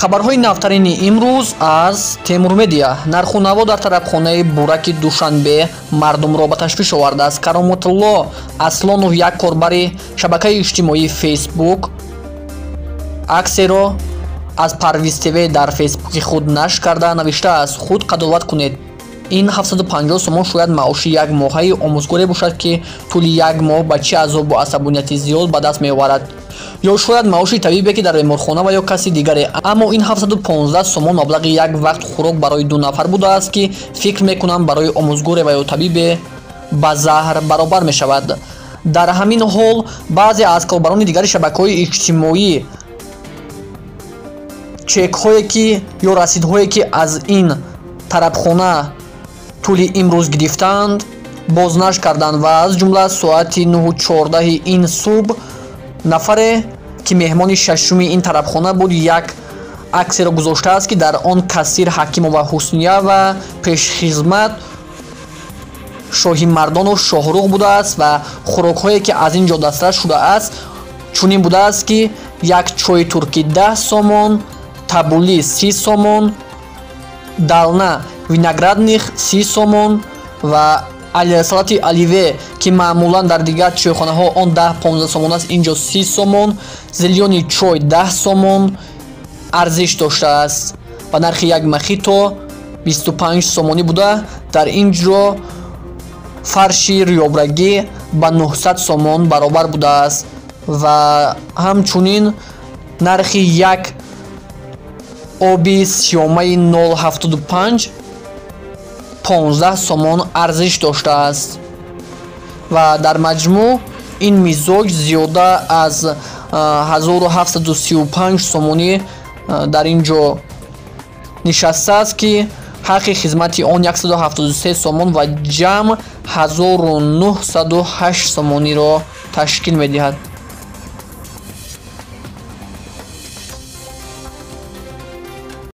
хабарҳои навтарини имрӯз аз Темур Медиа. Нарху наво дар тарабхонаи Бураки Душанбе мардумро ба ташвиш овардааст. Кароматулло Аслонов, як корбари шабакаи иҷтимоии Facebook, аксеро аз Парвиз ТВ дар фейсбуки худ нашр карда навиштааст: худ қадоват кунед, ин 750 сомон шояд маоши як моҳаи омӯзгоре бошад, ки тӯли як моҳ ба чӣ азобу асабонияти зиёд ба даст меоварад, ё шояд маоши табибе, ки дар беморхона ва ё каси дигаре. Аммо ин 715 сомон маблағи як вақт хӯрок барои 2 нафар будааст, ки фикр мекунам барои омӯзгоре ва ё табибе ба заҳр баробар мешавад. Дар ҳамин ҳол баъзе аз корбарони дигари шабакаҳои иҷтимоӣ чекҳое ки ё расидҳое ки аз ин тарабхона тӯли имрӯз гирифтаанд бознашр карданд ва аз ҷумла соати 9:14 ин субҳ нафаре ки меҳмони шашуми ин тарабхона буд, як аксеро гузоштааст, ки дар он Касир Ҳакимова Ҳусния ва пешхизмат Шоҳимардонов Шоҳрух будааст ва хӯрокҳое ки аз ин ҷо дастрас шудааст чунин будааст, ки як чойи туркӣ 10 сомон, табули 30 сомон, дална виноградных 30 сомон ва салати оливе, ки маъмулан дар дигар чойхонаҳо он 10-15 сомон аст, инҷо 30 сомон, зелёни чой 10 сомон арзиш доштааст ва нархи як мохито 25 сомонӣ буда, дар ин ҷо фарши риёбрагӣ ба 900 сомон баробар будааст ва ҳамчунин нархи як оби сиёмаи 0.75 15 сомон арзиш доштааст ва дар маҷмӯъ ин мизоҷ зиёда аз 1735 сомонӣ дар ин ҷо нишастааст, ки ҳаққи хизмати он 173 сомон ва ҷамъ 1908 сомониро ташкил медиҳад.